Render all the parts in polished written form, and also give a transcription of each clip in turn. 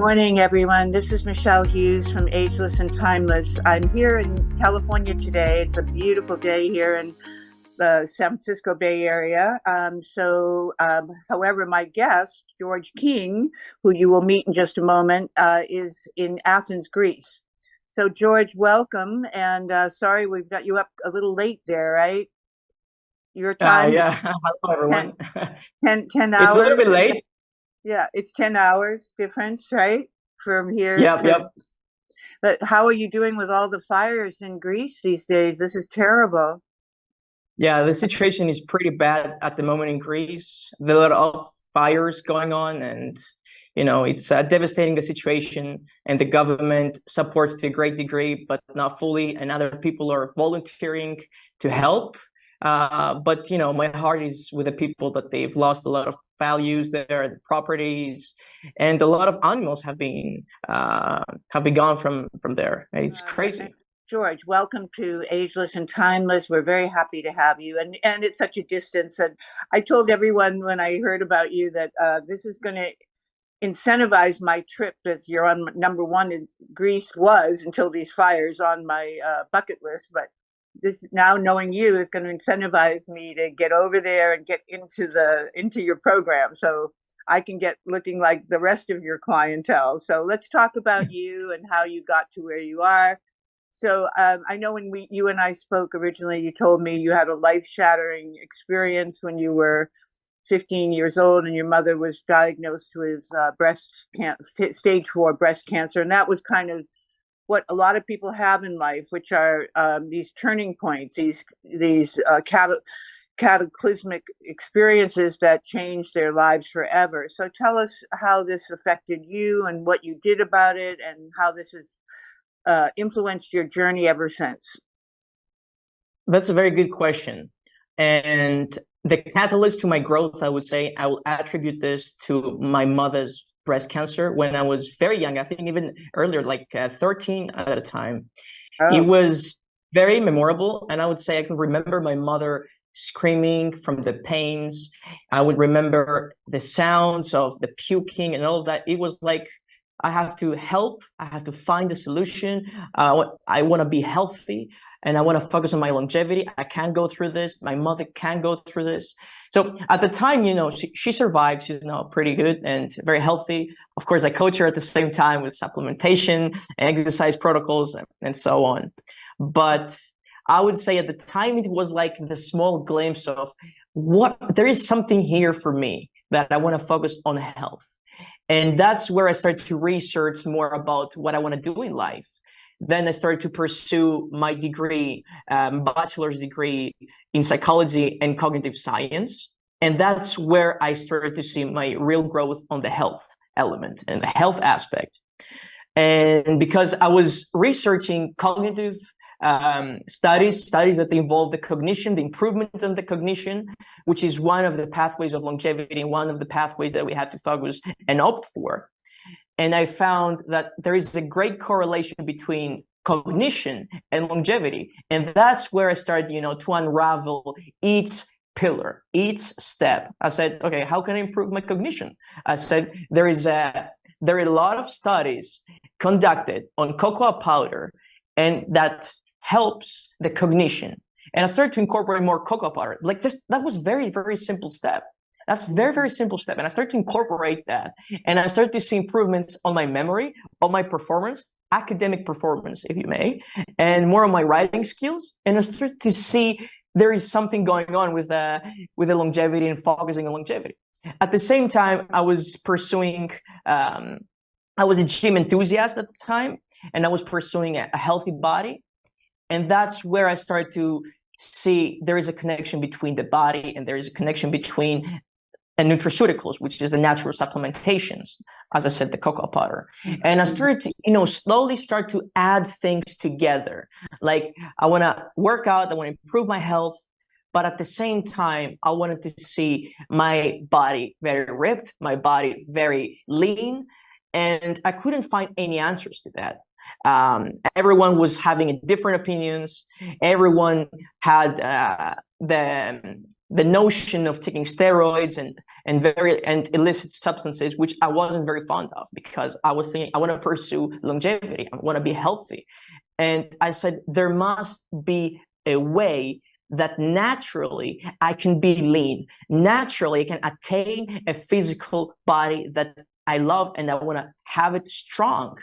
morning, everyone. This is Michele Hughes from Ageless and Timeless. I'm here in California today. It's a beautiful day here in the San Francisco Bay Area. However, my guest, George King, who you will meet in just a moment, is in Athens, Greece. So, George, welcome. And sorry, we've got you up a little late there, right? Your time? Yeah, hello everyone. 10 It's a little hours? bit late. Yeah, it's 10 hours difference, right? From here Yep, to, yep. but how are you doing with all the fires in Greece these days? This is terrible. Yeah, the situation is pretty bad at the moment in Greece. There are a lot of fires going on, and it's devastating the situation. And the government supports to a great degree, but not fully. And other people are volunteering to help. But my heart is with the people that they've lost a lot of values there, properties, and a lot of animals have been gone from there. It's And crazy. George, welcome to Ageless and Timeless. We're very happy to have you, and it's such a distance. And I told everyone when I heard about you that this is going to incentivize my trip. That you're on number one in Greece was until these fires on my bucket list, but this now knowing you is going to incentivize me to get over there and get into your program so I can get looking like the rest of your clientele. So let's talk about you and how you got to where you are. So I know when you and I spoke originally, you told me you had a life-shattering experience when you were 15 years old and your mother was diagnosed with stage 4 breast cancer, and that was kind of what a lot of people have in life, which are these turning points, these cataclysmic experiences that change their lives forever. So tell us how this affected you and what you did about it, and how this has influenced your journey ever since. That's a very good question. And the catalyst to my growth, I would say, I will attribute this to my mother's breast cancer when I was very young. I think even earlier, like 13 at the time. It Oh, was very memorable. And I would say I can remember my mother screaming from the pains. I would remember the sounds of the puking and all of that. It was like, I have to help. I have to find a solution. I want to be healthy and I want to focus on my longevity. I can't go through this. My mother can't go through this. So at the time, she survived. She's now pretty good and very healthy. Of course, I coach her at the same time with supplementation, exercise protocols, and so on. But I would say at the time, it was like the small glimpse of what there is something here for me that I want to focus on health. And that's where I started to research more about what I want to do in life. Then I started to pursue my degree, bachelor's degree in psychology and cognitive science. And that's where I started to see my real growth on the health element and the health aspect. And because I was researching cognitive studies that involve the cognition, the improvement in the cognition, which is one of the pathways of longevity, one of the pathways that we have to focus and opt for. And I found that there is a great correlation between cognition and longevity. And that's where I started, to unravel each pillar, each step. I said, okay, how can I improve my cognition? I said, there are a lot of studies conducted on cocoa powder, and that helps the cognition. And I started to incorporate more cocoa powder. Like that was very, very simple step. That's very, very simple step. And I started to incorporate that. And I started to see improvements on my memory, on my performance, academic performance, if you may, and more on my writing skills. And I started to see there is something going on with the longevity and focusing on longevity. At the same time, I was pursuing, I was a gym enthusiast at the time, and I was pursuing a healthy body. And that's where I started to see there is a connection between the body and there is a connection between and nutraceuticals, which is the natural supplementations, as I said, the cocoa powder. And I started to, slowly start to add things together. Like I want to work out, I want to improve my health, but at the same time, I wanted to see my body very ripped, my body very lean, and I couldn't find any answers to that. Everyone was having different opinions. Everyone had the notion of taking steroids and illicit substances, which I wasn't very fond of, because I was thinking I want to pursue longevity, I want to be healthy. And I said, there must be a way that naturally I can be lean, naturally I can attain a physical body that I love and I want to have it strong.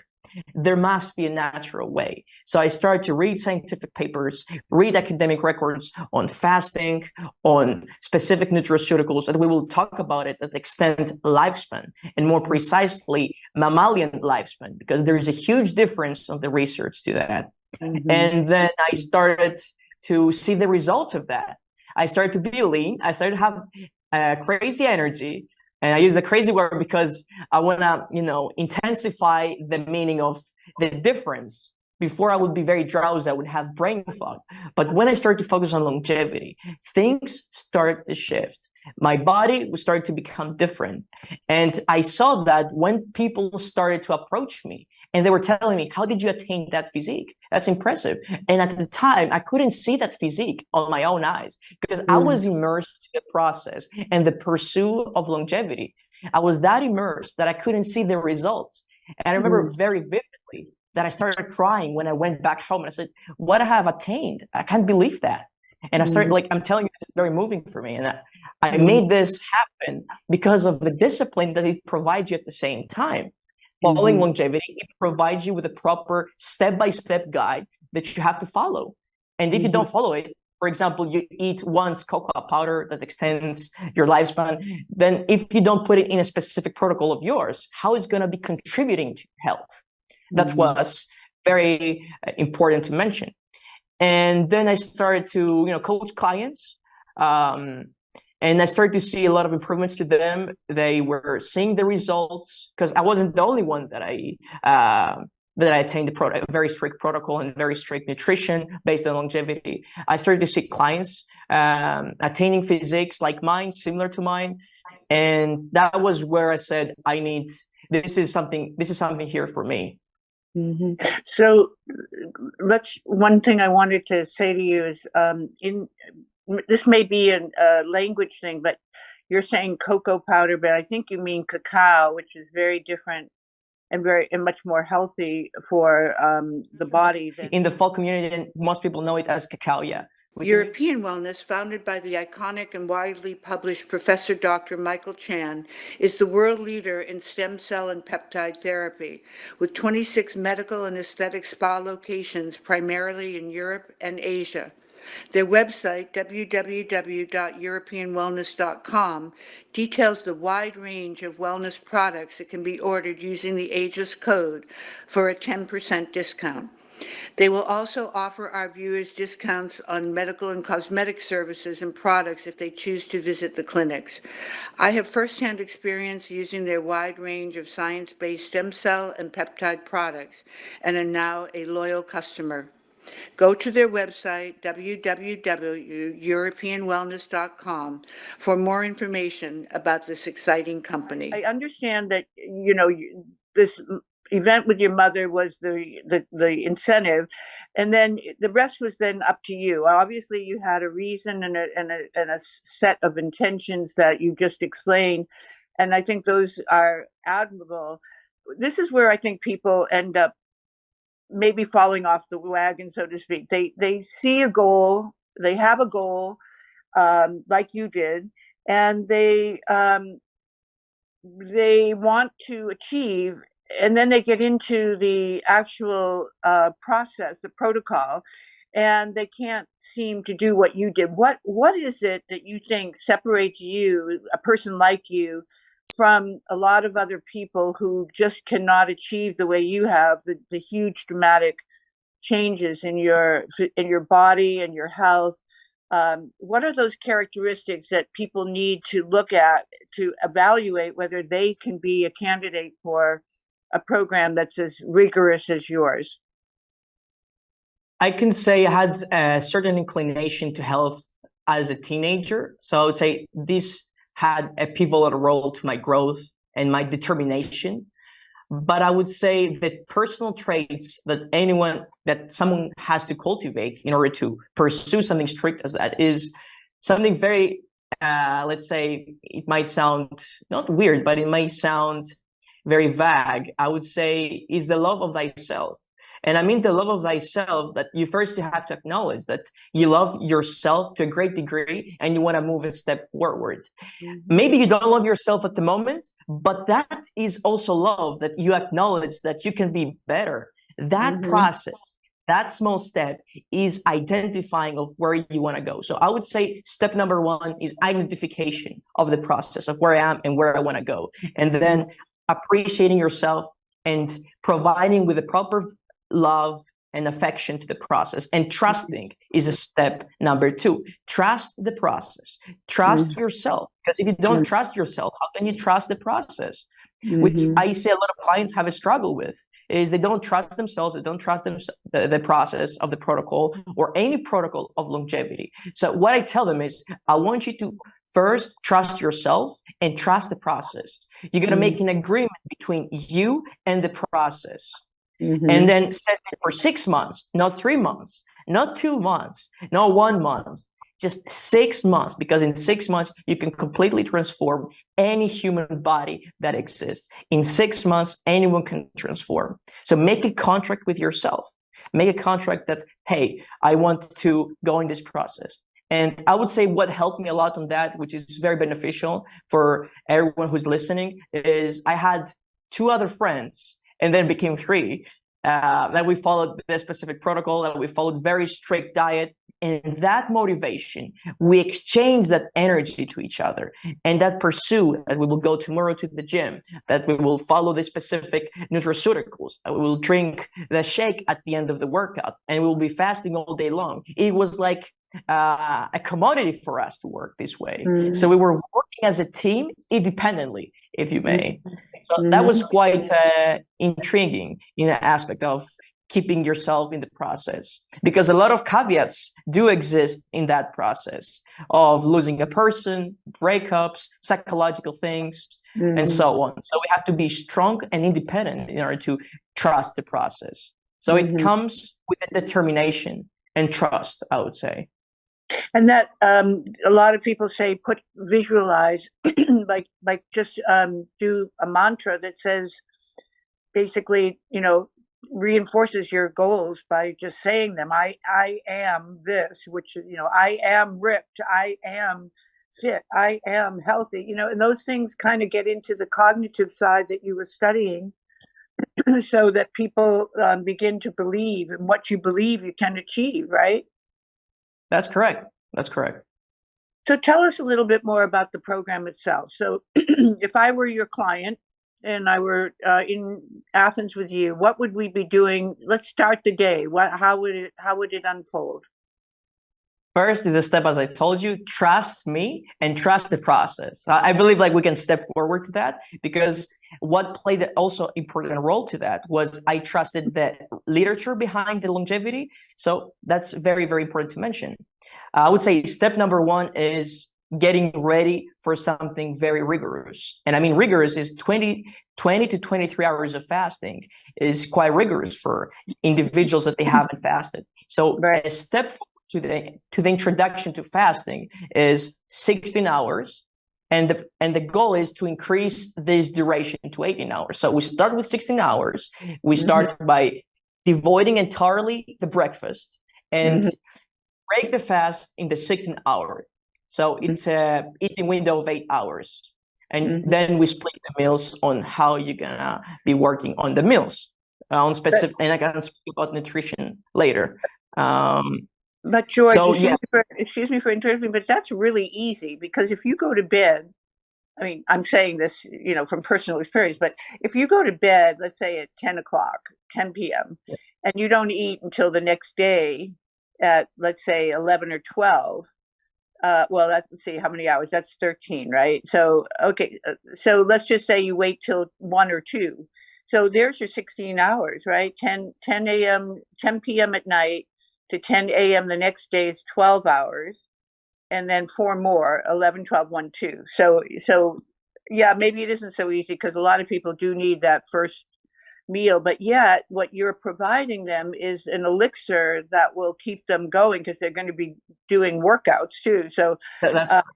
There must be a natural way. So I started to read scientific papers, read academic records on fasting, on specific nutraceuticals, and we will talk about it that extend lifespan, and more precisely mammalian lifespan, because there is a huge difference on the research to that. Mm-hmm. And then I started to see the results of that. I started to be lean. I started to have crazy energy. And I use the crazy word because I want to, intensify the meaning of the difference. Before, I would be very drowsy. I would have brain fog. But when I started to focus on longevity, things started to shift. My body was starting to become different. And I saw that when people started to approach me and they were telling me, how did you attain that physique? That's impressive. And at the time, I couldn't see that physique on my own eyes because I was immersed in the process and the pursuit of longevity. I was that immersed that I couldn't see the results. And I remember very vividly that I started crying when I went back home and I said, what I have attained, I can't believe that. And I started, I'm telling you, it's very moving for me. And I made this happen because of the discipline that it provides you at the same time. Following longevity, it provides you with a proper step-by-step guide that you have to follow. And if you don't follow it, for example, you eat once cocoa powder that extends your lifespan, then if you don't put it in a specific protocol of yours, how is it going to be contributing to your health? That was very important to mention. And then I started to, coach clients. And I started to see a lot of improvements to them. They were seeing the results because I wasn't the only one that I attained a very strict protocol and very strict nutrition based on longevity. I started to see clients attaining physiques like mine, similar to mine, and that was where I said, this is something here for me. So one thing I wanted to say to you is this may be a language thing, but you're saying cocoa powder, but I think you mean cacao, which is very different and much more healthy for the body. In the folk community, most people know it as cacao, yeah. European Wellness, founded by the iconic and widely published Professor Dr. Michael Chan, is the world leader in stem cell and peptide therapy, with 26 medical and aesthetic spa locations primarily in Europe and Asia. Their website, www.europeanwellness.com, details the wide range of wellness products that can be ordered using the Ageless code for a 10% discount. They will also offer our viewers discounts on medical and cosmetic services and products if they choose to visit the clinics. I have firsthand experience using their wide range of science-based stem cell and peptide products and am now a loyal customer. Go to their website, www.europeanwellness.com, for more information about this exciting company. I understand that, this event with your mother was the incentive, and then the rest was then up to you. Obviously, you had a reason and a set of intentions that you just explained, and I think those are admirable. This is where I think people end up maybe falling off the wagon, so to speak. They see a goal, they have a goal, like you did, and they want to achieve, and then they get into the actual process, the protocol, and they can't seem to do what you did. What is it that you think separates you, a person like you, from a lot of other people who just cannot achieve the way you have, the huge dramatic changes in your body and your health? What are those characteristics that people need to look at to evaluate whether they can be a candidate for a program that's as rigorous as yours? I can say I had a certain inclination to health as a teenager. So I would say this had a pivotal role to my growth and my determination. But I would say that personal traits that someone has to cultivate in order to pursue something strict as that is something very let's say it might sound not weird, but it might sound very vague. I would say is the love of thyself. And I mean the love of thyself that you first have to acknowledge that you love yourself to a great degree and you want to move a step forward. Mm-hmm. Maybe you don't love yourself at the moment, but that is also love that you acknowledge that you can be better. That Mm-hmm. process, that small step is identifying of where you want to go. So I would say step number one is identification of the process of where I am and where I want to go. And then appreciating yourself and providing with the proper love and affection to the process, and trusting is a step number two. Trust the process, trust yourself, because if you don't trust yourself, how can you trust the process? Which Mm-hmm. I see a lot of clients have a struggle with, is they don't trust themselves, they don't trust the process of the protocol or any protocol of longevity. So what I tell them is, I want you to first trust yourself and trust the process. You're going to make an agreement between you and the process, and Mm-hmm. then set it for 6 months, not 3 months, not 2 months, not 1 month, just 6 months, because in 6 months you can completely transform any human body that exists. In 6 months, anyone can transform. So make a contract with yourself. Make a contract that, hey, I want to go in this process. And I would say what helped me a lot on that, which is very beneficial for everyone who's listening, is I had two other friends and then became three, that we followed this specific protocol, that we followed very strict diet, and that motivation, we exchange that energy to each other, and that pursuit that we will go tomorrow to the gym, that we will follow the specific nutraceuticals, that we will drink the shake at the end of the workout, and we will be fasting all day long. It was like a commodity for us to work this way. So we were working as a team independently, if you may. So that was Mm-hmm. quite intriguing in an aspect of keeping yourself in the process, because a lot of caveats do exist in that process of losing a person, breakups, psychological things, and Mm-hmm. so on. So we have to be strong and independent in order to trust the process. So it Mm-hmm. comes with a determination and trust, I would say. And that a lot of people say put visualize like just do a mantra that says basically, reinforces your goals by just saying them. I am this, which, I am ripped, I am fit, I am healthy, and those things kind of get into the cognitive side that you were studying, so that people begin to believe, and what you believe you can achieve, right? That's correct. That's correct. So tell us a little bit more about the program itself. So if I were your client and I were in Athens with you, what would we be doing? Let's start the day. How would it unfold? First is the step, as I told you, trust me and trust the process. I believe like we can step forward to that, because what played also important role to that was I trusted the literature behind the longevity. So that's very, very important to mention. I would say step number one is getting ready for something very rigorous. And I mean, rigorous is 20 to 23 hours of fasting is quite rigorous for individuals that they haven't fasted. So Right. a step to the introduction to fasting is 16 hours, and the goal is to increase this duration to 18 hours. So we start with 16 hours. We Mm-hmm. start by devoiding entirely the breakfast and Mm-hmm. break the fast in the 16th hour. So it's a eating window of 8 hours. And Mm-hmm. then we split the meals on how you're gonna be working on the meals, on But specific, and I can speak about nutrition later. Um, but George, so yeah, excuse me for interrupting, but that's really easy, because if you go to bed, I mean, I'm saying this, from personal experience, but if you go to bed, let's say at 10 o'clock, 10 p.m., and you don't eat until the next day at, let's say, 11 or 12, well, let's see, how many hours? That's 13, right? So, okay, so let's just say you wait till 1 or 2. So there's your 16 hours, right? 10 a.m., 10 p.m. at night to 10 a.m. the next day is 12 hours, and then 4 more, 11, 12, 1, 2. So yeah, maybe it isn't so easy, because a lot of people do need that first meal, but yet what you're providing them is an elixir that will keep them going, because they're going to be doing workouts too. So that's uh, correct.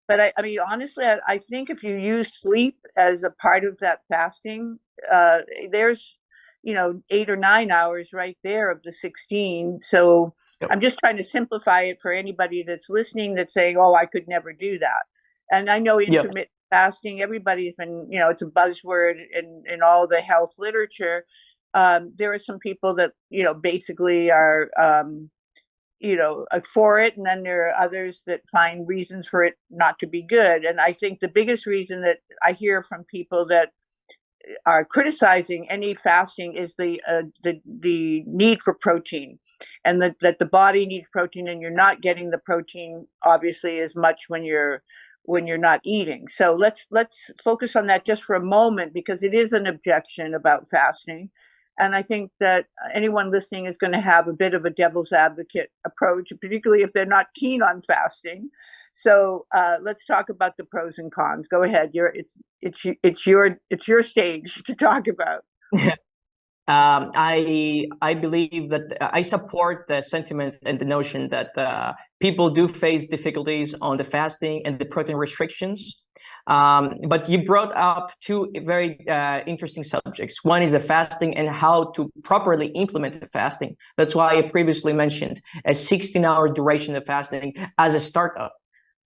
But I mean, honestly, I think if you use sleep as a part of that fasting, there's, 8 or 9 hours right there of the 16. So Yep. I'm just trying to simplify it for anybody that's listening that's saying, oh, I could never do that. And I know Yep. intermittent fasting, everybody's been, it's a buzzword in all the health literature. There are some people that, basically are, for it. And then there are others that find reasons for it not to be good. And I think the biggest reason that I hear from people that are criticizing any fasting is the need for protein, and that the body needs protein, and you're not getting the protein obviously as much when you're not eating. So let's focus on that just for a moment, because it is an objection about fasting. And I think that anyone listening is going to have a bit of a devil's advocate approach, particularly if they're not keen on fasting. So let's talk about the pros and cons. Go ahead. It's your stage to talk about. I believe that I support the sentiment and the notion that people do face difficulties on the fasting and the protein restrictions. But you brought up two very interesting subjects. One is the fasting and how to properly implement the fasting. That's why I previously mentioned a 16-hour duration of fasting as a startup.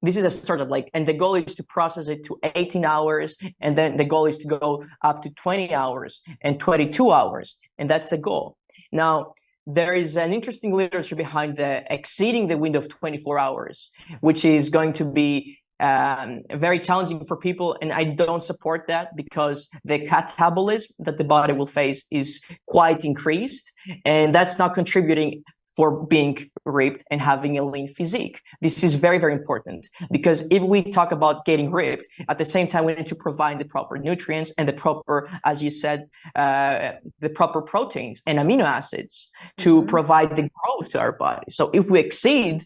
This is a startup, and the goal is to process it to 18 hours, and then the goal is to go up to 20 hours and 22 hours, and that's the goal. Now, there is an interesting literature behind the exceeding the window of 24 hours, which is going to be very challenging for people, and I don't support that, because the catabolism that the body will face is quite increased, and that's not contributing for being ripped and having a lean physique. This is very, very important, because if we talk about getting ripped, at the same time, we need to provide the proper nutrients and the proper, as you said, the proper proteins and amino acids to provide the growth to our body. So if we exceed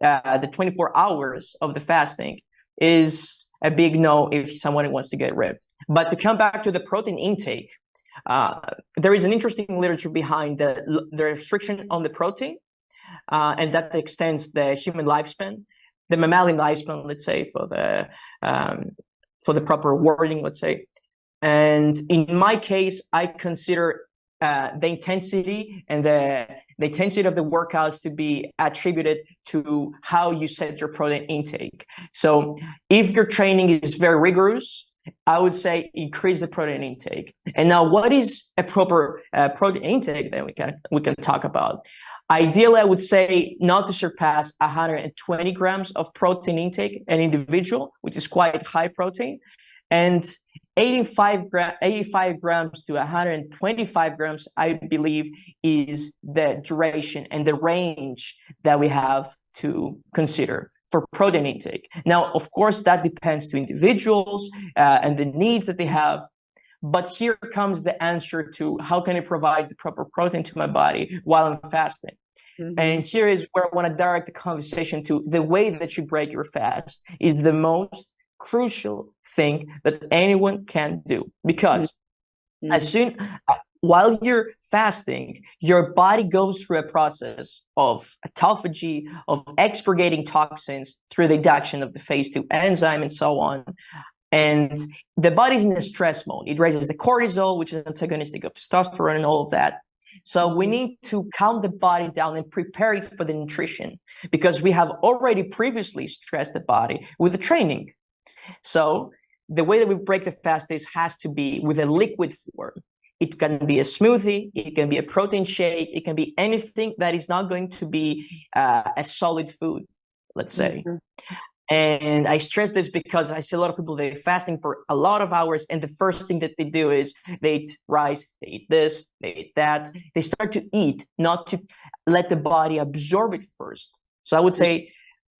the 24 hours of the fasting, is a big no if someone wants to get ripped. But to come back to the protein intake, there is an interesting literature behind the restriction on the protein, and that extends the human lifespan, the mammalian lifespan, let's say, for the proper wording, let's say. And in my case, I consider the intensity and the intensity of the workouts to be attributed to how you set your protein intake. So if your training is very rigorous, I would say increase the protein intake. And now, what is a proper protein intake that we can talk about? Ideally, I would say not to surpass 120 grams of protein intake an individual, which is quite high protein, and 85 grams to 125 grams, I believe, is the duration and the range that we have to consider for protein intake. Now, of course, that depends to individuals and the needs that they have. But here comes the answer to how can I provide the proper protein to my body while I'm fasting. And here is where I want to direct the conversation to. The way that you break your fast is the most crucial thing that anyone can do, because while you're fasting, your body goes through a process of autophagy, of expurgating toxins through the induction of the phase 2 enzyme and so on. And the body's in a stress mode. It raises the cortisol, which is antagonistic of testosterone and all of that. So we need to calm the body down and prepare it for the nutrition, because we have already previously stressed the body with the training. So the way that we break the fast has to be with a liquid form. It can be a smoothie, it can be a protein shake, it can be anything that is not going to be a solid food, let's say. And I stress this because I see a lot of people, they're fasting for a lot of hours, and the first thing that they do is they eat rice, they eat this, they eat that. They start to eat, not to let the body absorb it first. So I would say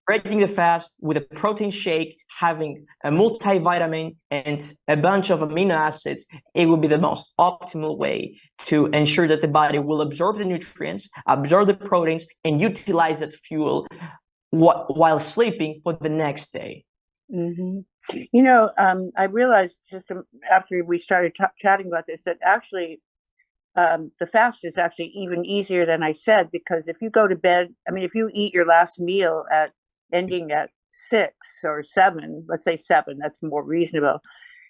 breaking the fast with a protein shake, having a multivitamin and a bunch of amino acids, it will be the most optimal way to ensure that the body will absorb the nutrients, absorb the proteins, and utilize that fuel while sleeping for the next day. I realized just after we started chatting about this that actually the fast is actually even easier than I said, because if you go to bed, I mean, if you eat your last meal ending at 6 or 7, let's say 7, that's more reasonable.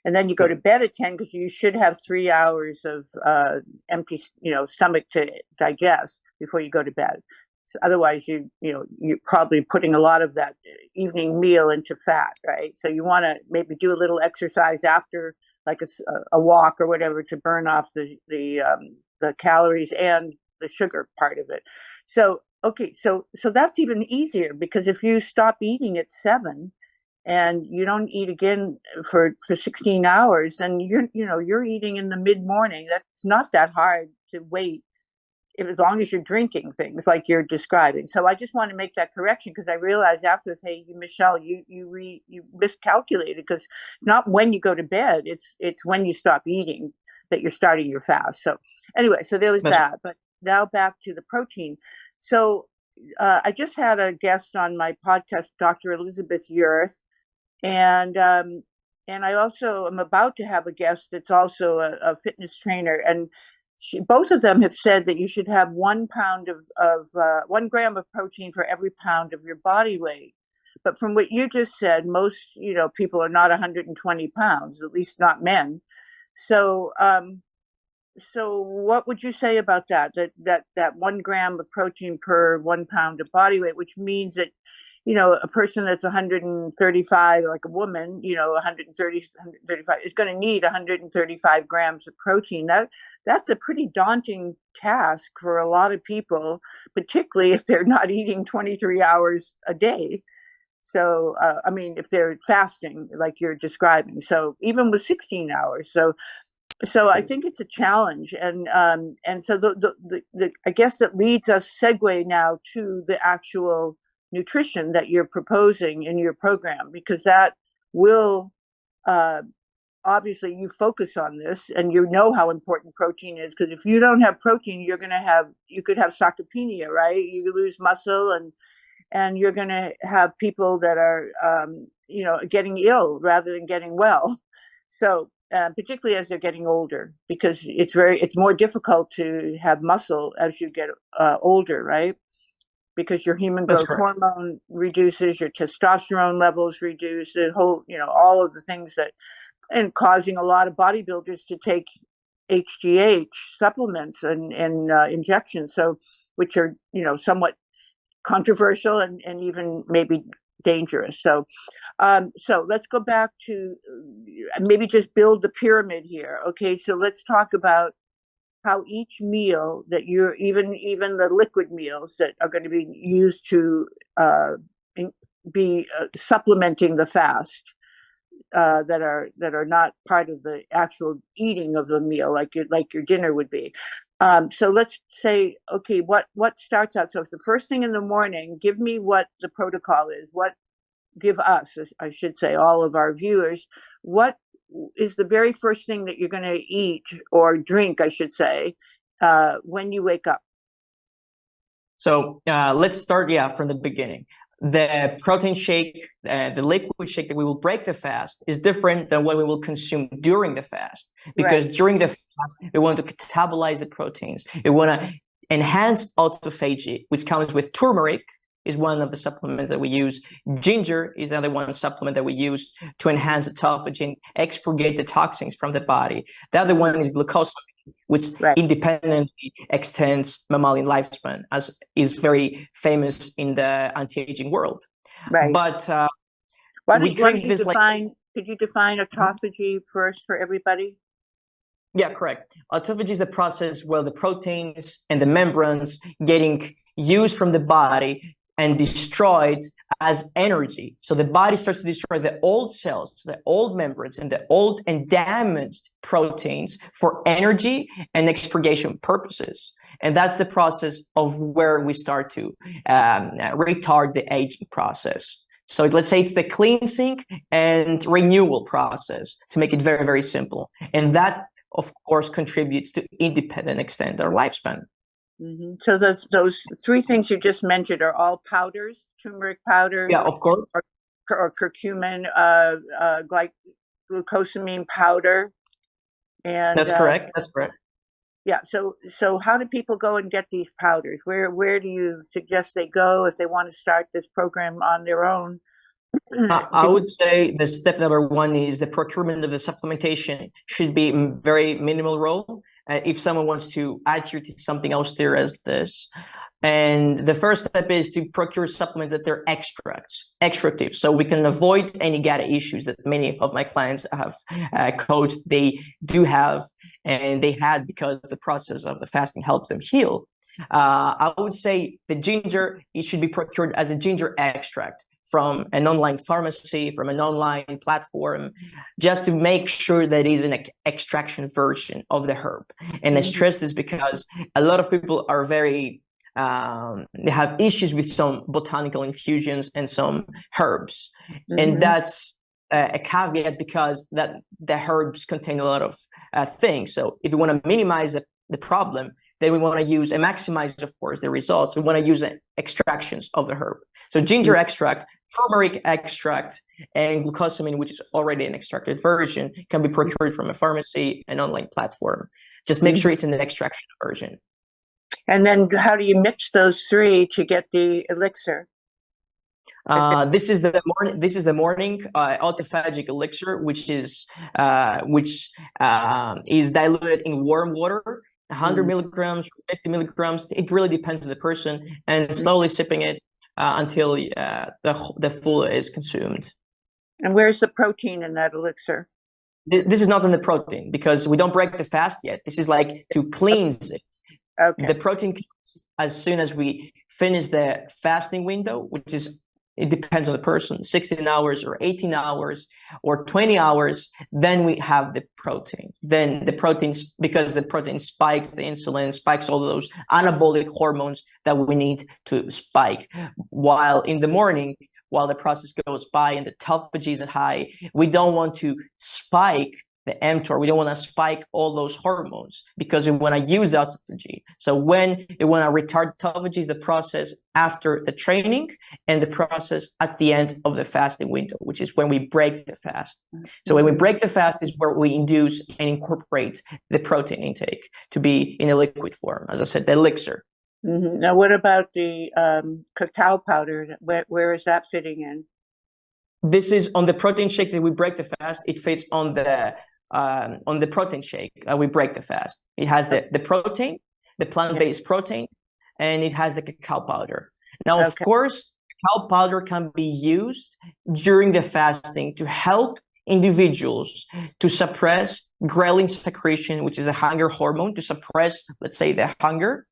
And then you go to bed at 10 because you should have 3 hours of empty, stomach to digest before you go to bed. So otherwise, you're probably putting a lot of that evening meal into fat, right? So you want to maybe do a little exercise after, like a walk or whatever, to burn off the calories and the sugar part of it. So okay, so that's even easier because if you stop eating at 7 and you don't eat again for 16 hours, then you're eating in the mid morning. That's not that hard to wait as long as you're drinking things like you're describing. So I just want to make that correction because I realized afterwards, hey, Michele, you miscalculated because it's not when you go to bed, it's when you stop eating that you're starting your fast. So anyway, so there was That's that. But now back to the protein. So I just had a guest on my podcast, Dr. Elizabeth Yurth, and I also am about to have a guest that's also a fitness trainer, and both of them have said that you should have 1 pound of 1 gram of protein for every pound of your body weight. But from what you just said, most people are not 120 pounds, at least not men. So so what would you say about that? That 1 gram of protein per 1 pound of body weight, which means that a person that's 135, like a woman, 130, 135, is going to need 135 grams of protein. That's a pretty daunting task for a lot of people, particularly if they're not eating 23 hours a day. So, I mean, if they're fasting, like you're describing. So even with 16 hours. So I think it's a challenge, and so I guess that leads us segue now to the actual nutrition that you're proposing in your program, because that will uh, obviously you focus on this and you know how important protein is, because if you don't have protein, you could have sarcopenia, right? You lose muscle, and you're going to have people that are getting ill rather than getting well. So particularly as they're getting older, because it's more difficult to have muscle as you get older, right? Because your human that's growth correct. hormone reduces, your testosterone levels reduce, the whole, all of the things that, and causing a lot of bodybuilders to take HGH supplements and injections, so which are somewhat controversial and even maybe dangerous. So let's go back to maybe just build the pyramid here. Okay, so let's talk about how each meal that you're, even the liquid meals that are going to be used to uh, be supplementing the fast, that are not part of the actual eating of the meal, like your dinner would be. So let's say, okay, what starts out? So if the first thing in the morning, give me what the protocol is. Give us, I should say, all of our viewers, what is the very first thing that you're going to eat or drink, I should say, when you wake up? So let's start, from the beginning. The protein shake, the liquid shake that we will break the fast is different than what we will consume during the fast. Because Right. during the fast, we want to catabolize the proteins. We want to enhance autophagy, which comes with turmeric, is one of the supplements that we use. Ginger is another one supplement that we use to enhance autophagy and expurgate the toxins from the body. The other one is glucosamine, which Right. independently extends mammalian lifespan, as is very famous in the anti-aging world. Right. But we Why don't drink you this like, define? Could you define autophagy first for everybody? yeah, correct. Autophagy is the process where the proteins and the membranes getting used from the body and destroyed as energy. So the body starts to destroy the old cells, the old membranes, and the old and damaged proteins for energy and expurgation purposes. And that's the process of where we start to retard the aging process. So let's say it's the cleansing and renewal process, to make it very, very simple. And that, of course, contributes to independent extend our lifespan. Mm-hmm. So those three things you just mentioned are all powders: turmeric powder, Yeah, of course. or curcumin, glucosamine powder, and That's correct. That's correct. yeah. So how do people go and get these powders? Where do you suggest they go if they want to start this program on their own? I would say the step number one is the procurement of the supplementation should be very minimal role. If someone wants to adhere to something else there as this. And the first step is to procure supplements that they're extractive, so we can avoid any gut issues that many of my clients have coached. They do have, and they had because the process of the fasting helps them heal. I would say the ginger, it should be procured as a ginger extract from an online pharmacy, from an online platform, just to make sure that it is an extraction version of the herb. And I stress this because a lot of people are very they have issues with some botanical infusions and some herbs, and that's a caveat because that the herbs contain a lot of things. So if we want to minimize the problem, then we want to use and maximize, of course, the results. We want to use extractions of the herb. So ginger extract, turmeric extract, and glucosamine, which is already an extracted version, can be procured from a pharmacy, an online platform. Just make sure it's an extraction version. And then how do you mix those three to get the elixir? This is the morning autophagic elixir, which is diluted in warm water, 100 milligrams, 50 milligrams. It really depends on the person, and slowly sipping it until the full is consumed. And where's the protein in that elixir? This is not in the protein because we don't break the fast yet. This is like to cleanse it. Okay. The protein comes as soon as we finish the fasting window, which is, it depends on the person, 16 hours or 18 hours or 20 hours, then we have the protein. Then the proteins, because the protein spikes the insulin, spikes all those anabolic hormones that we need to spike. While in the morning, while the process goes by and the autophagy is high, we don't want to spike the mTOR. We don't want to spike all those hormones because we want to use the autophagy. So when we want to retard autophagy is the process after the training and the process at the end of the fasting window, which is when we break the fast. So when we break the fast is where we induce and incorporate the protein intake to be in a liquid form. As I said, the elixir. Now, what about the cacao powder? Where is that fitting in? This is on the protein shake that we break the fast. It fits on the protein shake. We break the fast. It has the protein, the plant-based protein, and it has the cacao powder. Now, of course, cacao powder can be used during the fasting to help individuals to suppress ghrelin secretion, which is a hunger hormone, to suppress, let's say, the hunger,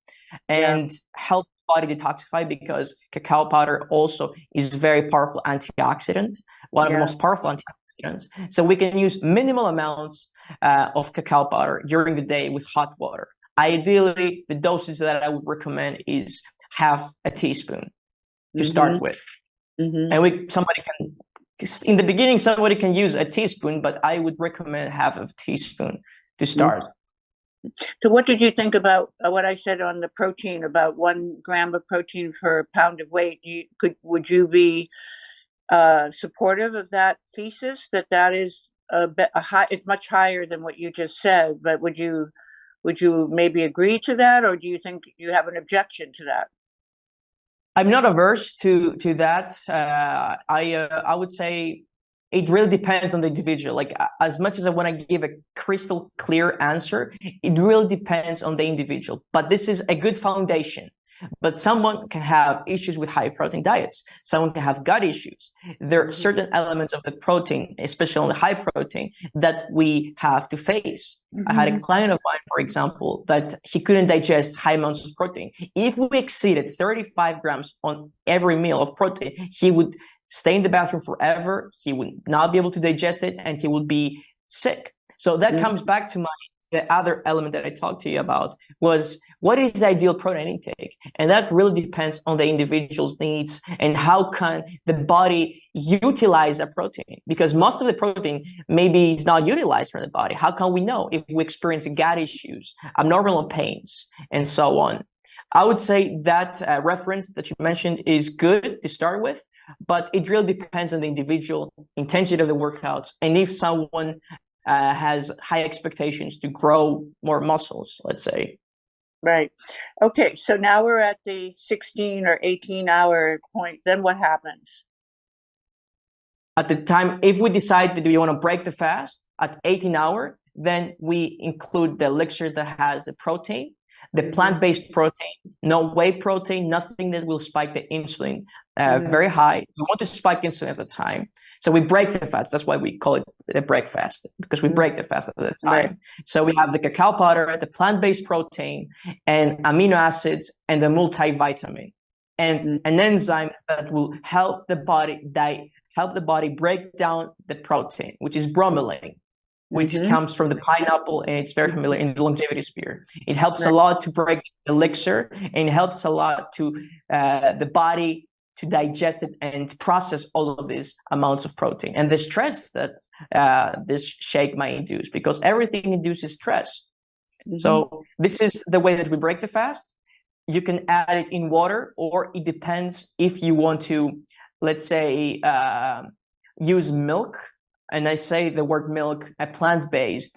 and help the body detoxify, because cacao powder also is very powerful antioxidant, one of the most powerful antioxidants. So we can use minimal amounts of cacao powder during the day with hot water. Ideally, the dosage that I would recommend is half a teaspoon to start with. And somebody can, in the beginning, somebody can use a teaspoon, but I would recommend half of a teaspoon to start. So what did you think about what I said on the protein, about 1 gram of protein per pound of weight? Would you be supportive of that thesis, that is it's much higher than what you just said, but would you maybe agree to that, or do you think you have an objection to that? I'm not averse to that. I would say it really depends on the individual. Like, as much as I want to give a crystal clear answer, it really depends on the individual. But this is a good foundation. But someone can have issues with high protein diets. Someone can have gut issues. There are certain elements of the protein, especially on the high protein, that we have to face. I had a client of mine, for example, that he couldn't digest high amounts of protein. If we exceeded 35 grams on every meal of protein, he would stay in the bathroom forever. He would not be able to digest it, and he would be sick. So that comes back to the other element that I talked to you about, was what is the ideal protein intake? And that really depends on the individual's needs and how can the body utilize that protein, because most of the protein maybe is not utilized from the body. How can we know if we experience gut issues, abnormal pains, and so on? I would say that reference that you mentioned is good to start with, but it really depends on the individual intensity of the workouts, and if someone has high expectations to grow more muscles, let's say. Right. Okay, so now we're at the 16 or 18 hour point. Then what happens? At the time, if we decide that we want to break the fast at 18-hour, then we include the elixir that has the protein, the plant-based protein, no whey protein, nothing that will spike the insulin very high. We want to spike insulin at the time. So we break the fast. That's why we call it the break fast, because we break the fast at the time. Right. So we have the cacao powder, the plant-based protein, and amino acids, and the multivitamin, and an enzyme that will help the body break down the protein, which is bromelain, which comes from the pineapple, and it's very familiar in the longevity sphere. It helps a lot to break the elixir, and it helps a lot to the body to digest it and process all of these amounts of protein and the stress that this shake might induce, because everything induces stress. So this is the way that we break the fast. You can add it in water, or it depends if you want to, let's say, use milk. And I say the word milk, a plant-based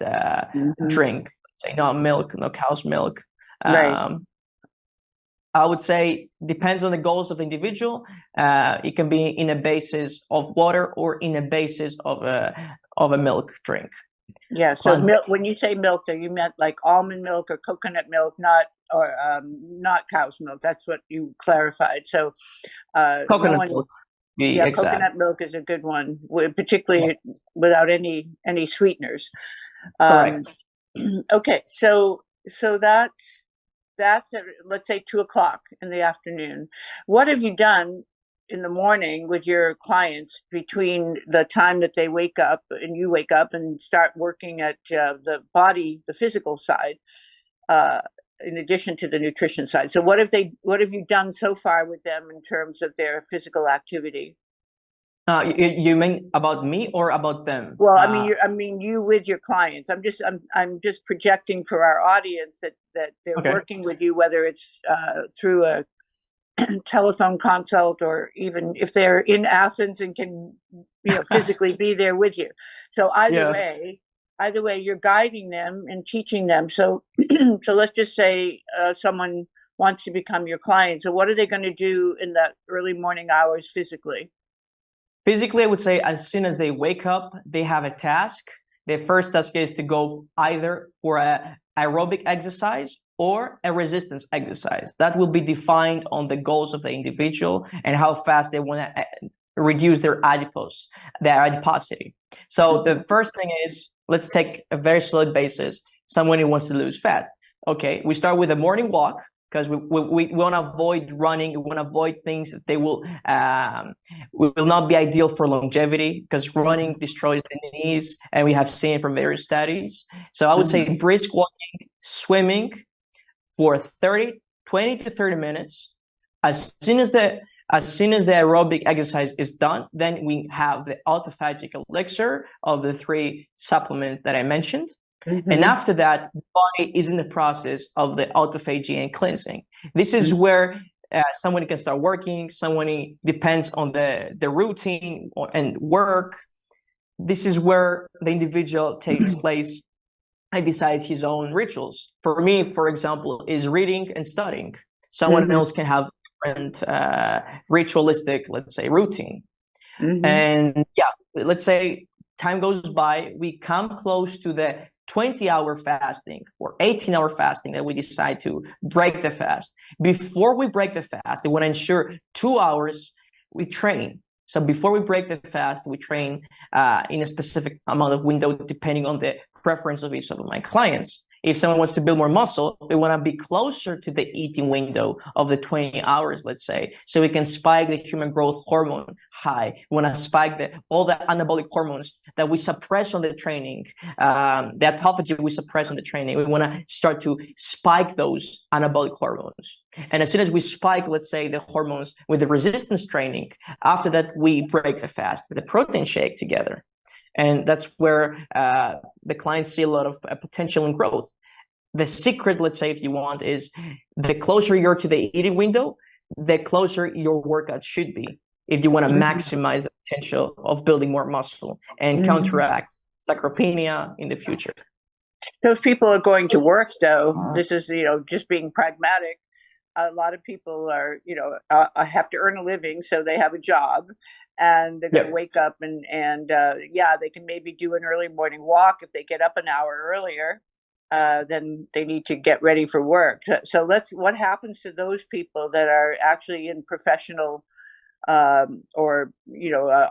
drink. Say not milk, no cow's milk. Right. I would say depends on the goals of the individual. It can be in a basis of water or in a basis of a milk drink. Yeah. So milk. When you say milk, do you meant like almond milk or coconut milk, not cow's milk? That's what you clarified. So coconut milk. Yeah, coconut milk is a good one, particularly without any sweeteners. Okay, so that's at, let's say, 2:00 in the afternoon. What have you done in the morning with your clients between the time that they wake up and you wake up and start working at the physical side, in addition to the nutrition side? So what have you done so far with them in terms of their physical activity? You mean about me or about them? Well, I mean you with your clients. I'm just projecting for our audience that they're working with you, whether it's through a telephone consult, or even if they're in Athens and can physically be there with you. So either way, you're guiding them and teaching them. So so let's just say someone wants to become your client. So what are they going to do in the early morning hours physically? Physically, I would say as soon as they wake up, they have a task. The first task is to go either for a aerobic exercise or a resistance exercise. That will be defined on the goals of the individual and how fast they want to reduce their adiposity. So the first thing is, let's take a very solid basis. Someone who wants to lose fat. Okay, we start with a morning walk, because we want to avoid running. We want to avoid things that they will not be ideal for longevity, because running destroys the knees, and we have seen from various studies. So I would say brisk walking, swimming for 20 to 30 minutes. As soon as the aerobic exercise is done, then we have the autophagic elixir of the 3 supplements that I mentioned. And after that, the body is in the process of the autophagy and cleansing. This is where someone can start working. Someone depends on the routine and work. This is where the individual takes place and decides his own rituals. For me, for example, is reading and studying. Someone else can have different ritualistic, let's say, routine. And let's say time goes by, we come close to the 20-hour fasting or 18-hour fasting that we decide to break the fast. Before we break the fast, we want to ensure 2 hours we train. So before we break the fast, we train in a specific amount of window, depending on the preference of each of my clients. If someone wants to build more muscle, we want to be closer to the eating window of the 20 hours, let's say, so we can spike the human growth hormone high. We want to spike all the anabolic hormones that we suppress on the training, the autophagy we suppress on the training. We want to start to spike those anabolic hormones. And as soon as we spike, let's say, the hormones with the resistance training, after that, we break the fast with a protein shake together. And that's where the clients see a lot of potential and growth. The secret, let's say, if you want, is the closer you're to the eating window, the closer your workout should be, if you want to maximize the potential of building more muscle and counteract sarcopenia in the future. Those people are going to work, though. This is, just being pragmatic. a lot of people are, have to earn a living, so they have a job, and they're going to Yep. wake up and yeah, they can maybe do an early morning walk if they get up an hour earlier. Then they need to get ready for work. So what happens to those people that are actually in professional or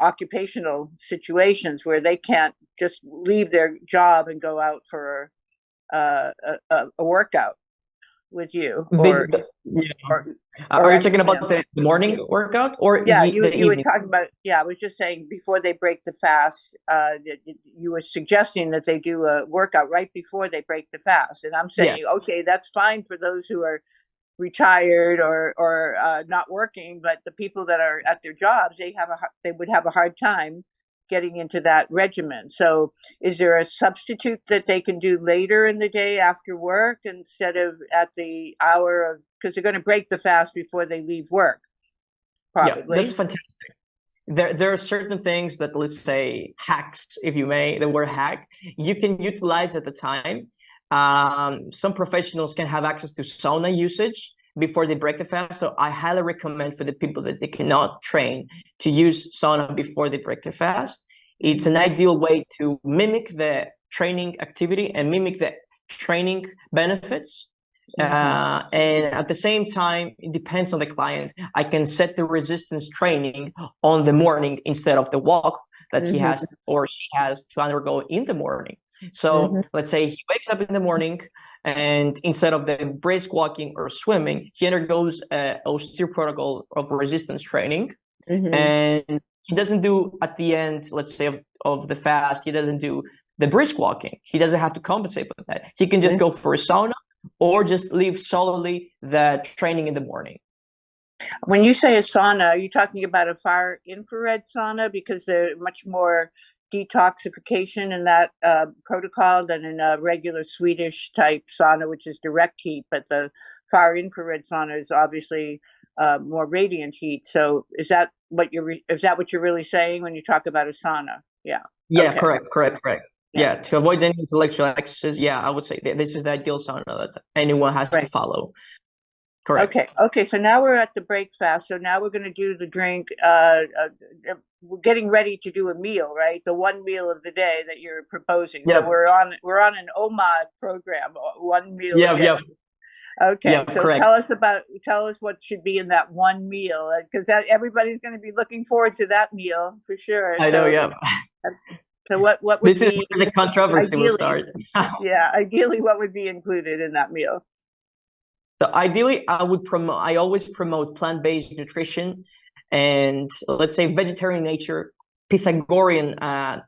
occupational situations where they can't just leave their job and go out for a workout with you, Yeah. or Are you at the talking about gym? the morning workout or Yeah, you the you were evening? talking about, yeah, I was just saying before they break the fast, you were suggesting that they do a workout right before they break the fast, and I'm Yeah. saying okay, that's fine for those who are retired or not working, but the people that are at their jobs, they would have a hard time getting into that regimen. So, is there a substitute that they can do later in the day after work instead of at the hour of, because they're going to break the fast before they leave work, Yeah, that's probably. fantastic. There are certain things that, let's say, hacks, if you may, the word hack, you can utilize at the time. Some professionals can have access to sauna usage before they break the fast. So I highly recommend for the people that they cannot train to use sauna before they break the fast. It's an ideal way to mimic the training activity and mimic the training benefits. Mm-hmm. And at the same time, it depends on the client. I can set the resistance training on the morning instead of the walk that he Mm-hmm. has or she has to undergo in the morning. So Mm-hmm. let's say he wakes up in the morning and instead of the brisk walking or swimming, he undergoes a austere protocol of resistance training. Mm-hmm. And he doesn't do at the end, let's say, of the fast, he doesn't do the brisk walking. He doesn't have to compensate for that. He can just go for a sauna or just leave solely the training in the morning. When you say a sauna, are you talking about a far infrared sauna, because there's much more detoxification in that protocol than in a regular Swedish type sauna, which is direct heat? But the far infrared sauna is obviously more radiant heat. So is that what you're really saying when you talk about a sauna? Yeah. Yeah, Okay. correct. Yeah. Yeah, to avoid any intellectual excesses, yeah, I would say this is the ideal sauna that anyone has to Right. follow. Correct. Okay. Okay. So now we're at the break fast. So now we're going to do the drink. We're getting ready to do a meal, right? The one meal of the day that you're proposing. So Yeah, we're on an OMAD program, one meal a yeah, day. yeah, Okay. So correct. tell us what should be in that one meal, because that everybody's going to be looking forward to that meal for sure. I know, So yeah. what would This is be where the controversy will ideally? start. Yeah, ideally, what would be included in that meal? So ideally, I always promote plant-based nutrition and let's say vegetarian nature, Pythagorean,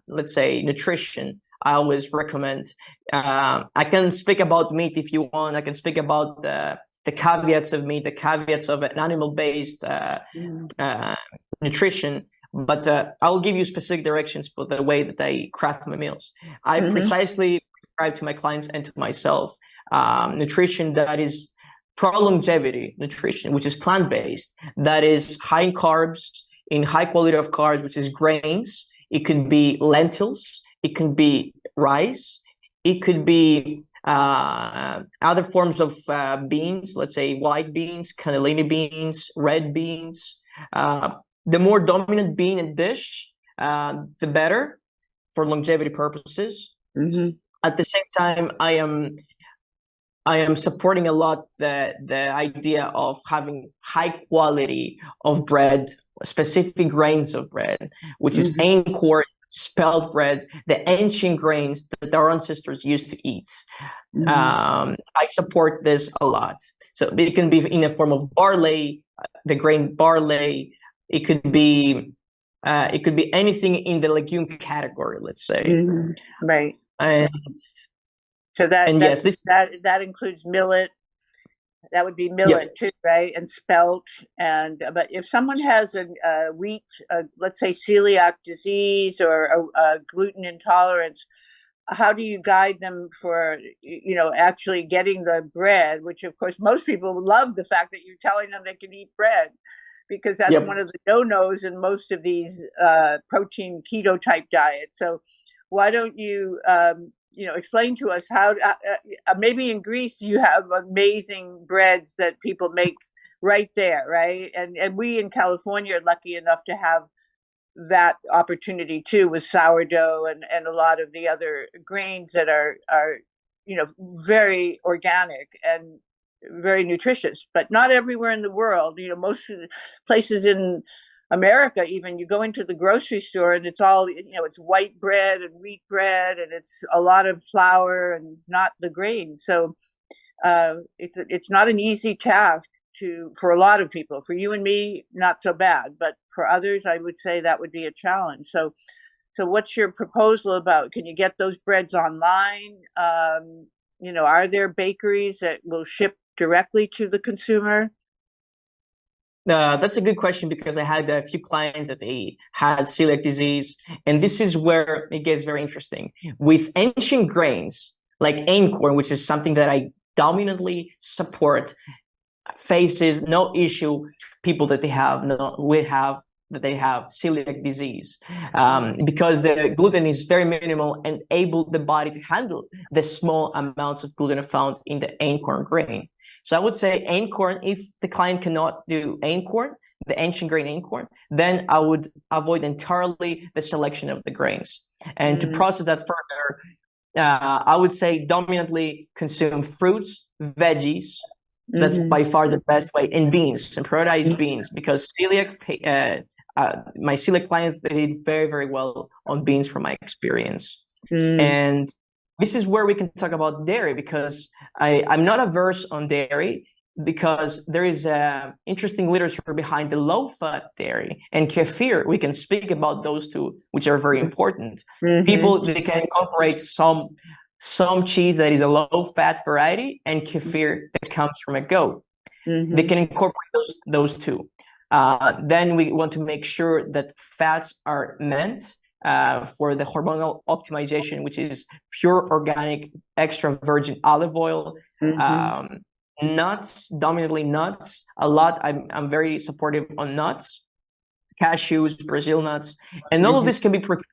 let's say nutrition. I always recommend. I can speak about meat if you want. I can speak about the caveats of meat, the caveats of an animal-based Mm-hmm. uh, nutrition. But I will give you specific directions for the way that I craft my meals. I precisely prescribe to my clients and to myself nutrition that is pro-longevity nutrition, which is plant-based, that is high in carbs, in high quality of carbs, which is grains. It could be lentils, it could be rice, it could be other forms of beans, let's say white beans, cannellini beans, red beans. Uh, the more dominant bean in dish, the better for longevity purposes. Mm-hmm. At the same time, I am supporting a lot the idea of having high quality of bread, specific grains of bread, which is Mm-hmm. einkorn, spelt bread, the ancient grains that our ancestors used to eat. Mm-hmm. I support this a lot. So it can be in a form of barley, the grain barley. It could be anything in the legume category, let's say. Mm-hmm. Right. And So and yes, this that includes millet. That would be yeah millet too, right? And spelt. And but if someone has a wheat, let's say celiac disease or a gluten intolerance, how do you guide them for actually getting the bread? Which of course most people love the fact that you're telling them they can eat bread, because that's yep one of the no-nos in most of these protein keto type diets. So why don't you explain to us how, maybe in Greece you have amazing breads that people make right there, right? And we in California are lucky enough to have that opportunity too, with sourdough and a lot of the other grains that are very organic and very nutritious, but not everywhere in the world. Most of the places in America, even, you go into the grocery store and it's all, it's white bread and wheat bread, and it's a lot of flour and not the grain. So it's not an easy task for a lot of people. For you and me, not so bad, but for others, I would say that would be a challenge. So what's your proposal about? Can you get those breads online? Are there bakeries that will ship directly to the consumer? That's a good question, because I had a few clients that they had celiac disease, and this is where it gets very interesting. With ancient grains like einkorn, which is something that I dominantly support, faces no issue. People that they have celiac disease, because the gluten is very minimal and able the body to handle the small amounts of gluten found in the einkorn grain. So I would say einkorn. If the client cannot do einkorn, the ancient grain einkorn, then I would avoid entirely the selection of the grains. And to process that further, I would say dominantly consume fruits, veggies. That's by far the best way, and beans, and prioritize beans, because my celiac clients, they did very, very well on beans from my experience. And this is where we can talk about dairy, because I'm not averse on dairy, because there is interesting literature behind the low-fat dairy and kefir. We can speak about those two, which are very important. People, they can incorporate some cheese that is a low-fat variety and kefir that comes from a goat. They can incorporate those two. Then we want to make sure that fats are meant for the hormonal optimization, which is pure organic extra virgin olive oil. Nuts, dominantly nuts. A lot. I'm very supportive on nuts, cashews, Brazil nuts, and all of this can be procured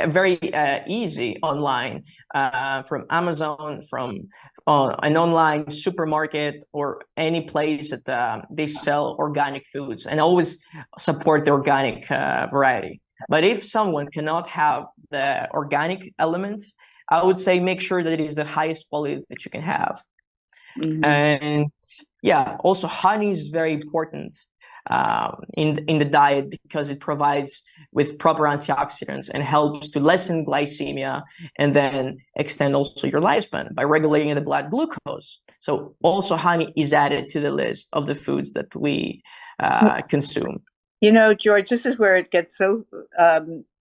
very easy online, from Amazon, from an online supermarket, or any place that they sell organic foods, and always support the organic variety. But if someone cannot have the organic element, I would say make sure that it is the highest quality that you can have. And yeah, also honey is very important in the diet, because it provides with proper antioxidants and helps to lessen glycemia, and then extend also your lifespan by regulating the blood glucose. So also honey is added to the list of the foods that we consume. George, this is where it gets so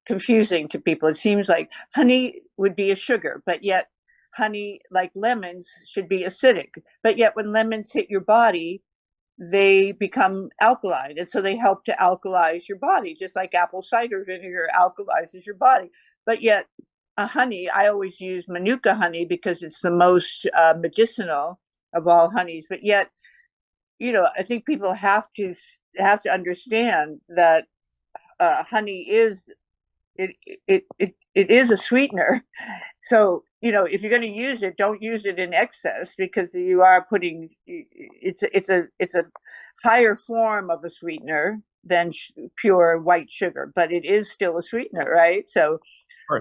confusing to people. It seems like honey would be a sugar, but yet honey, like lemons, should be acidic. But yet when lemons hit your body, they become alkaline. And so they help to alkalize your body, just like apple cider vinegar alkalizes your body. But yet honey, I always use Manuka honey because it's the most medicinal of all honeys. But yet, I think people have to understand that honey is it is a sweetener. So if you're going to use it, don't use it in excess, because you are putting it's a higher form of a sweetener than pure white sugar, but it is still a sweetener, right? So,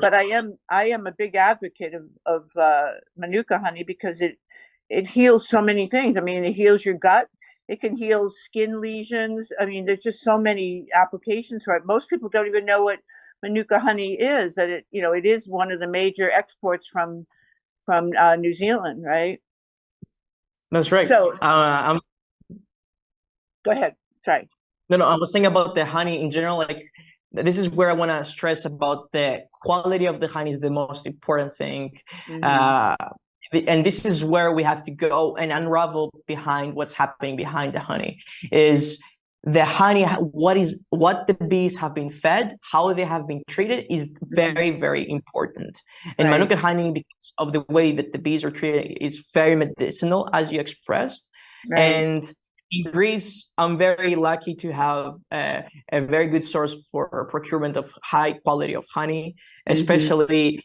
but I am a big advocate of Manuka honey, because it heals so many things. I mean, it heals your gut. It can heal skin lesions. I mean, there's just so many applications for it. Most people don't even know what Manuka honey is, that it is one of the major exports from New Zealand, right? That's right. So go ahead. Sorry. No, I was saying about the honey in general. Like, this is where I want to stress about the quality of the honey is the most important thing. And this is where we have to go and unravel behind what's happening behind the honey. Is the honey, what the bees have been fed, how they have been treated, is very, very important. And Manuka honey, because of the way that the bees are treated, is very medicinal, as you expressed. And in Greece, I'm very lucky to have a very good source for procurement of high quality of honey, especially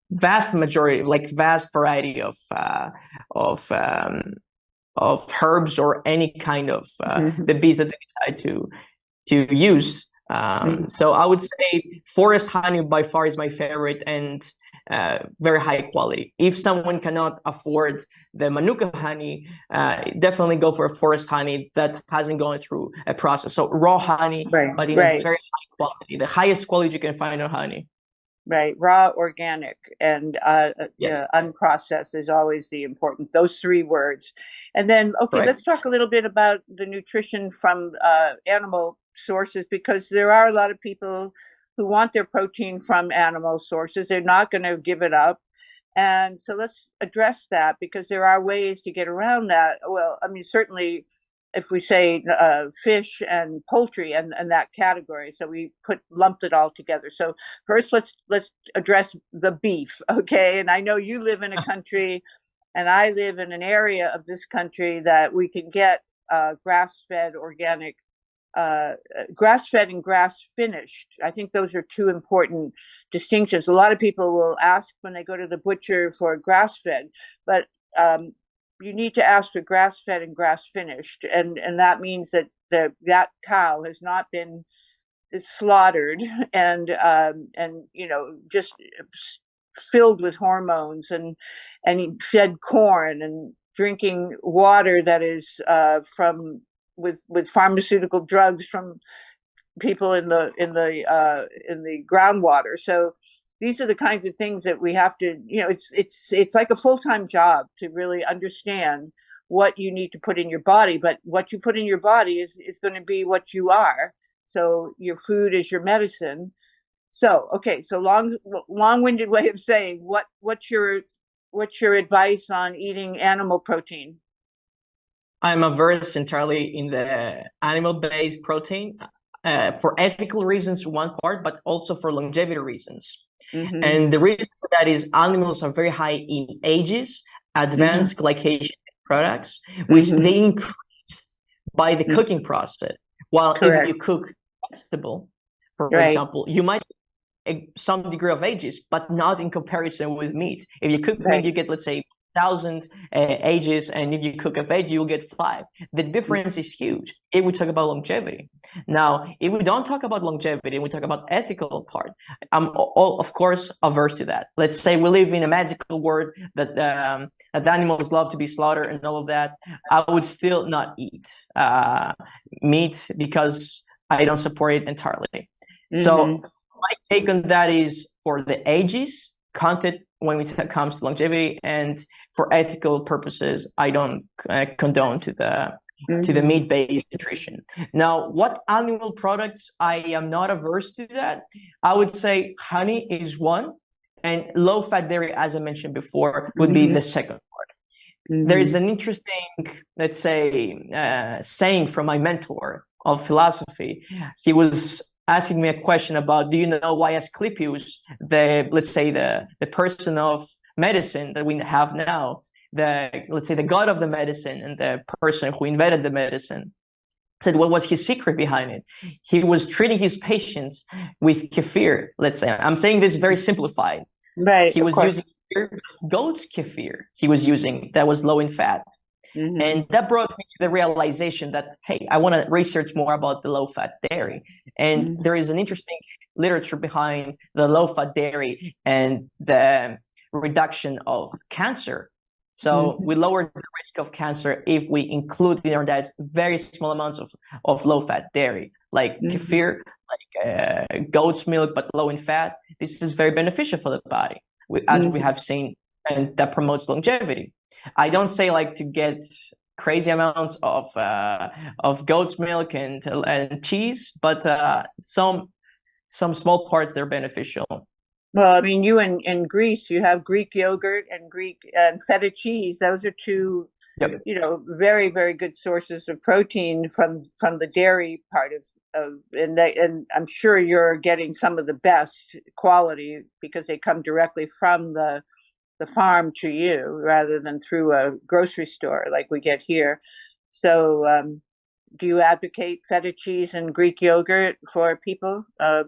vast majority, like vast variety of of herbs or any kind of Mhm. the bees that they decide to use. Mhm. So I would say forest honey by far is my favorite, and very high quality. If someone cannot afford the Manuka honey, definitely go for a forest honey that hasn't gone through a process. So raw honey, Right, but in a right. very high quality, the highest quality you can find on honey. Right, raw, organic, and Yes, unprocessed is always the important. Those three words, and then okay, correct. let's talk a little bit about the nutrition from animal sources because there are a lot of people who want their protein from animal sources. They're not going to give it up, and so let's address that because there are ways to get around that. Well, I mean, certainly if we say fish and poultry and that category, so we put lumped it all together. So first, let's address the beef, okay? And I know you live in a country, and I live in an area of this country that we can get grass-fed organic, grass-fed and grass-finished. I think those are two important distinctions. A lot of people will ask when they go to the butcher for grass-fed, but um, you need to ask for grass-fed and grass-finished, and that means that that cow has not been slaughtered and you know just filled with hormones and fed corn and drinking water that is from with pharmaceutical drugs from people in the groundwater. So these are the kinds of things that we have to, you know, it's like a full-time job to really understand what you need to put in your body, but what you put in your body is going to be what you are. So your food is your medicine. So okay, so long-winded way of saying what's your advice on eating animal protein? I'm averse entirely in the animal-based protein for ethical reasons, one part, but also for longevity reasons. Mm-hmm. And the reason for that is animals are very high in ages, Mm-hmm. advanced glycation products, which Mm-hmm. they increase by the Mm-hmm. cooking process. While if you Correct. cook vegetable, for Right. example, you might some degree of ages, but not in comparison with meat. If you cook meat, Right. you get, let's say, 1,000 ages, and if you cook a veg, you'll get 5. The difference is huge if we talk about longevity. Now, if we don't talk about longevity and we talk about ethical part, I'm all, of course, averse to that. Let's say we live in a magical world that animals love to be slaughtered and all of that. I would still not eat meat because I don't support it entirely. So Mm-hmm. my take on that is for the ages content when it comes to longevity, and for ethical purposes, I don't condone to the Mm-hmm. meat-based nutrition. Now, what animal products I am not averse to that? I would say honey is one, and low-fat dairy, as I mentioned before, would be Mm-hmm. the second. There is Mm-hmm. an interesting, let's say, saying from my mentor of philosophy. He was asking me a question about, do you know why Asclepius, the let's say the person of medicine that we have now, the let's say the god of the medicine and the person who invented the medicine, said what was his secret behind it? He was treating his patients with kefir. Let's say I'm saying this very simplified. Right, He of was course. using goat's kefir. He was using that was low in fat. Mm-hmm. And that brought me to the realization that, hey, I want to research more about the low fat dairy. And Mm-hmm. there is an interesting literature behind the low fat dairy and the reduction of cancer. So Mm-hmm. we lower the risk of cancer if we include in our diets very small amounts of low fat dairy, like Mm-hmm. kefir, like goat's milk, but low in fat. This is very beneficial for the body, as we Mm-hmm. have seen, and that promotes longevity. I don't say like to get crazy amounts of goat's milk and cheese, but some small parts they're beneficial. Well, I mean, you in Greece, you have Greek yogurt and Greek and feta cheese. Those are two, Yep. you know, very, very good sources of protein from the dairy part of and I'm sure you're getting some of the best quality because they come directly from the farm to you rather than through a grocery store like we get here. So, do you advocate feta cheese and Greek yogurt for people to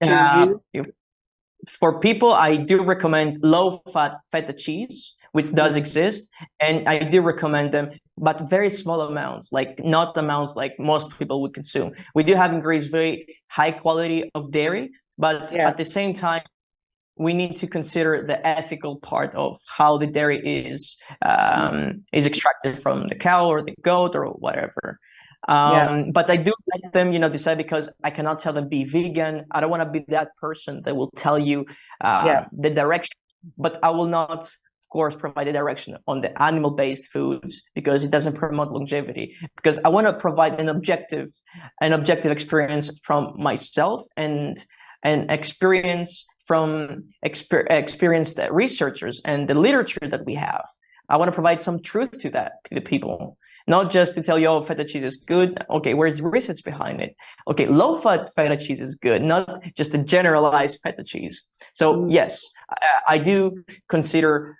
Uh, use? For people, I do recommend low-fat feta cheese, which does Mhm. exist, and I do recommend them, but very small amounts, like not amounts like most people would consume. We do have in Greece very high quality of dairy, but Yeah, at the same time, we need to consider the ethical part of how the dairy is extracted from the cow or the goat or whatever. yeah, But I do let them, decide because I cannot tell them be vegan. I don't want to be that person that will tell you yeah. the direction, but I will not, of course, provide the direction on the animal-based foods because it doesn't promote longevity. Because I want to provide an objective experience from myself and an experience from experienced researchers and the literature that we have. I want to provide some truth to that to the people, not just to tell you, oh, feta cheese is good. Okay, where's the research behind it? Okay, low-fat feta cheese is good, not just a generalized feta cheese. So Mm, yes, I do consider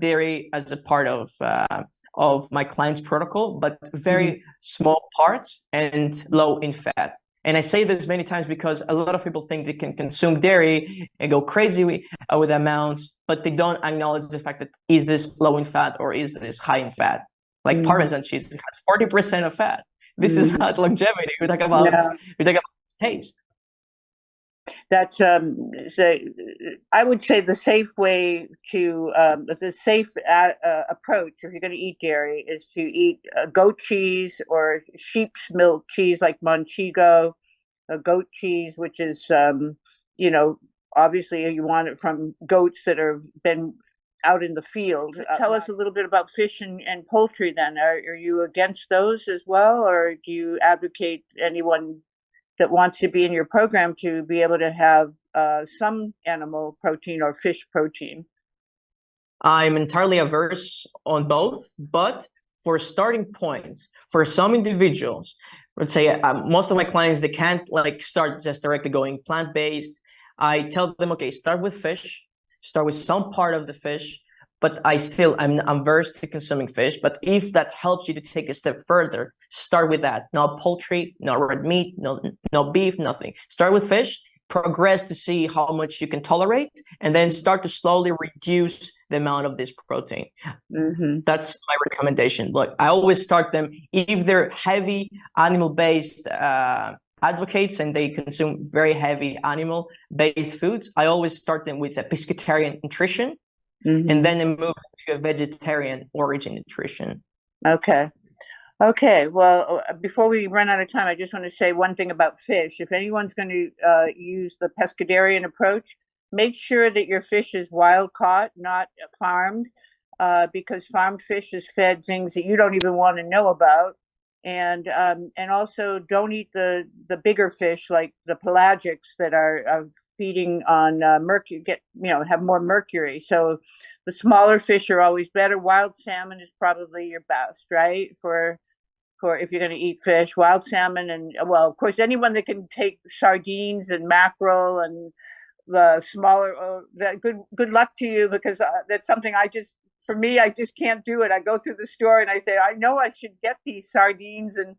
dairy as a part of my client's protocol, but mhm. very small parts and low in fat. And I say this many times because a lot of people think they can consume dairy and go crazy with amounts, but they don't acknowledge the fact that is this low in fat or is this high in fat? Like Mhm. Parmesan cheese has 40% of fat. This is Mhm. not longevity. No, We talk about taste. that's so I would say the safe way to the safe approach if you're going to eat dairy is to eat goat cheese or sheep's milk cheese like Manchego, goat cheese, which is you know obviously you want it from goats that have been out in the field. Tell us a little bit about fish and poultry. Then, are you against those as well, or do you advocate anyone that wants to be in your program to be able to have some animal protein or fish protein? I'm entirely averse on both, but for starting points, for some individuals, let's say most of my clients, they can't like start just directly going plant-based. I tell them, okay, start with fish, start with some part of the fish, but I'm averse to consuming fish. But if that helps you to take a step further, start with that. No poultry, no red meat, no beef, nothing. Start with fish, progress to see how much you can tolerate, and then start to slowly reduce the amount of this protein. Mm-hmm. That's my recommendation. Look, I always start them if they're heavy animal-based advocates and they consume very heavy animal-based foods. I always start them with a pescatarian nutrition, and Mm-hmm. then I move to a vegetarian origin nutrition. Okay. Okay, well, before we run out of time, I just want to say one thing about fish. If anyone's going to use the pescatarian approach, make sure that your fish is wild caught, not farmed, because farmed fish is fed things that you don't even want to know about. And also don't eat the bigger fish like the pelagics that are feeding on mercury, have more mercury. So the smaller fish are always better. Wild salmon is probably your best, right? For if you're going to eat fish, wild salmon, and well, of course, anyone that can take sardines and mackerel and the smaller, that good luck to you because that's something for me, I just can't do it. I go through the store and I say, I know I should get these sardines and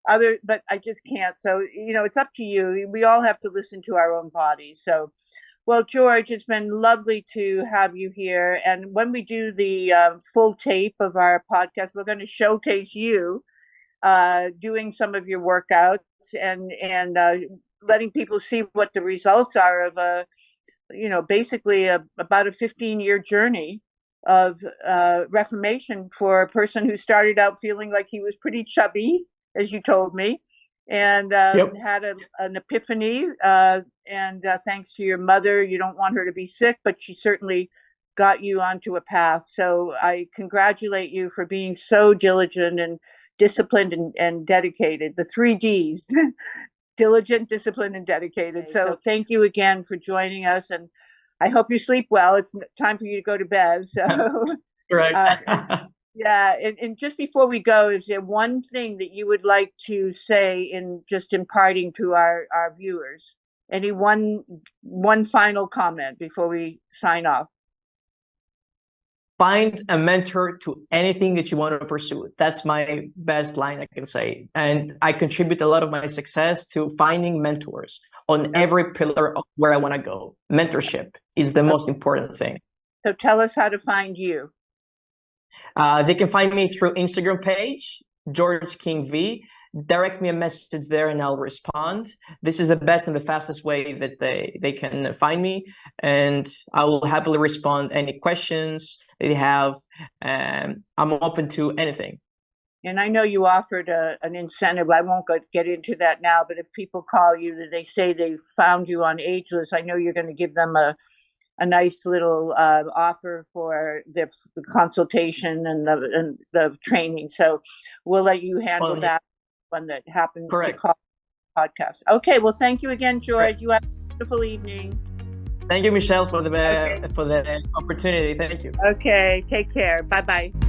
other, but I just can't. So it's up to you. We all have to listen to our own bodies. So. Well, George, it's been lovely to have you here. And when we do the full tape of our podcast, we're going to showcase you doing some of your workouts and letting people see what the results are of basically about a 15-year journey of reformation for a person who started out feeling like he was pretty chubby, as you told me, and Yep. had an epiphany. And thanks to your mother, you don't want her to be sick, but she certainly got you onto a path. So I congratulate you for being so diligent and disciplined and dedicated. The three Ds. Diligent, disciplined, and dedicated. Okay, so thank you again for joining us, and I hope you sleep well. It's time for you to go to bed. So, Correct. yeah, and just before we go, is there one thing that you would like to say in just imparting to our viewers? Any one final comment before we sign off? find a mentor to anything that you want to pursue. That's my best line I can say. And I contribute a lot of my success to finding mentors on Okay. every pillar of where I want to go. Mentorship is the most important thing. So tell us how to find you. They can find me through Instagram page, George King V. Direct me a message there and I'll respond. This is the best and the fastest way that they can find me. And I will happily respond any questions they have. I'm open to anything. And I know you offered an incentive. I won't get into that now, but if people call you and they say they found you on Ageless, I know you're going to give them a nice little offer for the consultation and the training. So we'll let you handle that one that happens to call podcast. Okay. Well, thank you again, George. You have a beautiful evening. Thank you, Michelle, for the opportunity. Thank you. Okay. Take care. Bye-bye.